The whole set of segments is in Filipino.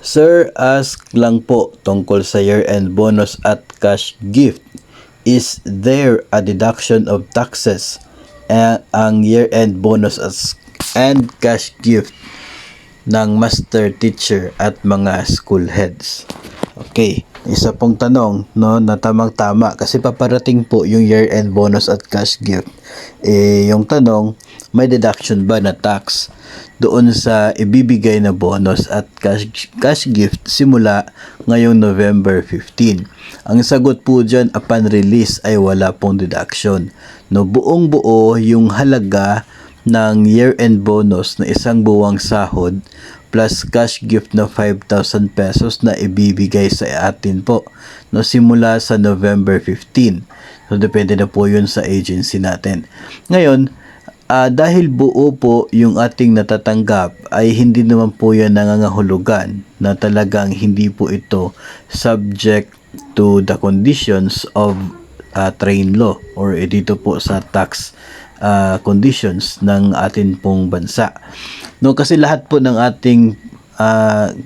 Sir, ask lang po tungkol sa year-end bonus at cash gift. Is there a deduction of taxes ang year-end bonus and cash gift ng master teacher at mga school heads? Okay, isa pong tanong, no, na tamang-tama kasi paparating po yung year-end bonus at cash gift. Yung tanong, may deduction ba na tax doon sa ibibigay na bonus at cash gift simula ngayong November 15? Ang sagot po dyan, upon release ay wala pong deduction. No, buong buo yung halaga ng year-end bonus na isang buwang sahod plus cash gift na 5,000 pesos na ibibigay sa atin po, no, simula sa November 15. So depende na po yun sa agency natin. Ngayon, dahil buo po yung ating natatanggap, ay hindi naman po yan nangangahulugan na talagang hindi po ito subject to the conditions of train law or dito po sa tax conditions ng atin pong bansa. No, kasi lahat po ng ating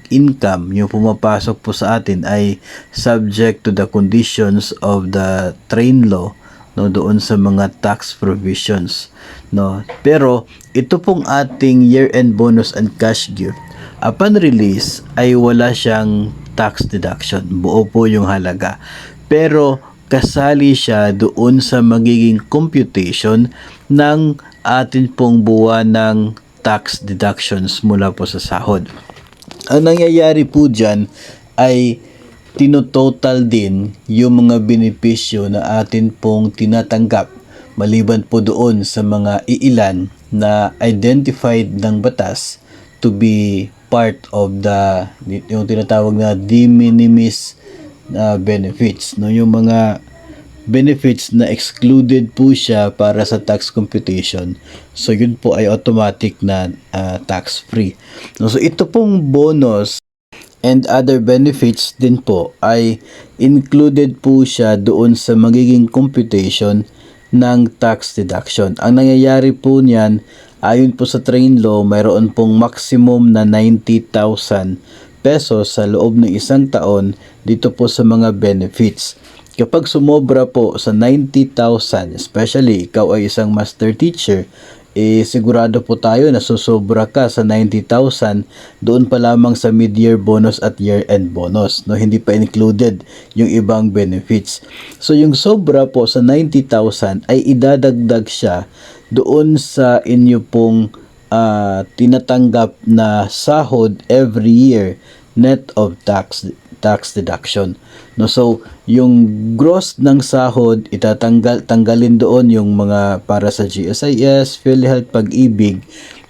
income, yung pumapasok po sa atin ay subject to the conditions of the train law, no, doon sa mga tax provisions, no. Pero ito pong ating year-end bonus and cash gift, upon release ay wala siyang tax deduction, buo po yung halaga, pero kasali siya doon sa magiging computation ng atin pong buwan ng tax deductions mula po sa sahod. Ang nangyayari po dyan ay tinototal din yung mga benepisyo na atin pong tinatanggap maliban po doon sa mga iilan na identified ng batas to be part of the yung tinatawag na de minimis benefits, no, yung mga benefits na excluded po siya para sa tax computation. So yun po ay automatic na tax free. No, so ito pong bonus and other benefits din po ay included po siya doon sa magiging computation ng tax deduction. Ang nangyayari po niyan, ayon po sa train law, mayroon pong maximum na 90,000 pesos sa loob ng isang taon dito po sa mga benefits. Kapag sumobra po sa 90,000, especially ikaw ay isang master teacher, sigurado po tayo na susobra ka sa 90,000 doon pa lamang sa mid-year bonus at year-end bonus, no, hindi pa included yung ibang benefits. So yung sobra po sa 90,000 ay idadagdag siya doon sa inyo pong tinatanggap na sahod every year net of tax deduction. No, so yung gross ng sahod tanggalin doon yung mga para sa GSIS, PhilHealth, Pag-ibig.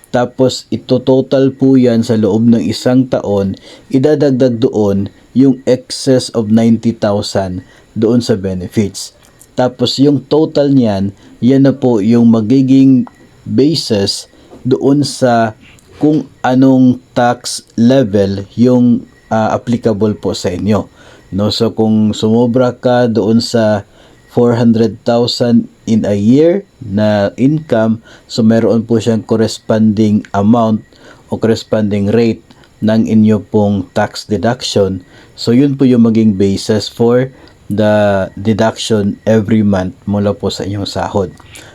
Tapos ito total po yan sa loob ng isang taon, idadagdag doon yung excess of 90,000 doon sa benefits. Tapos yung total niyan, yan na po yung magiging basis doon sa kung anong tax level yung applicable po sa inyo. No, so kung sumobra ka doon sa 400,000 in a year na income, so meron po siyang corresponding amount o corresponding rate ng inyo pong tax deduction. So yun po yung maging basis for the deduction every month mula po sa inyong sahod.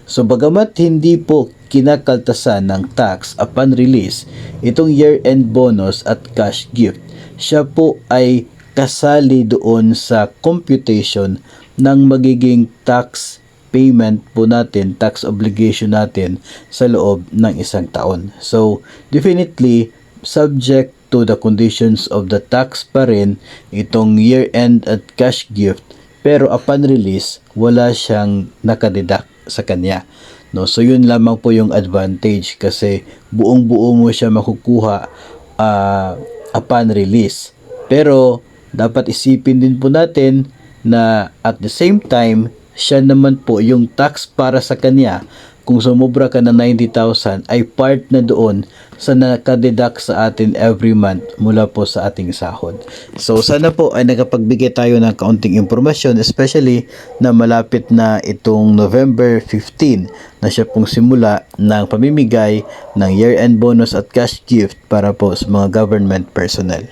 So bagamat hindi po kinakaltasan ng tax upon release itong year-end bonus at cash gift, siya po ay kasali doon sa computation ng magiging tax payment po natin, tax obligation natin sa loob ng isang taon. So definitely subject to the conditions of the tax pa rin itong year-end at cash gift, pero upon release wala siyang nakadeduct sa kanya. No, so yun lamang po yung advantage kasi buong-buo mo siya makukuha upon release. Pero dapat isipin din po natin na at the same time, siya naman po yung tax para sa kanya. Kung sumobra ka ng 90,000 ay part na doon sa nakadeduct sa atin every month mula po sa ating sahod. So sana po ay nakapagbigay tayo ng kaunting impormasyon, especially na malapit na itong November 15 na siya pong simula ng pamimigay ng year-end bonus at cash gift para po sa mga government personnel.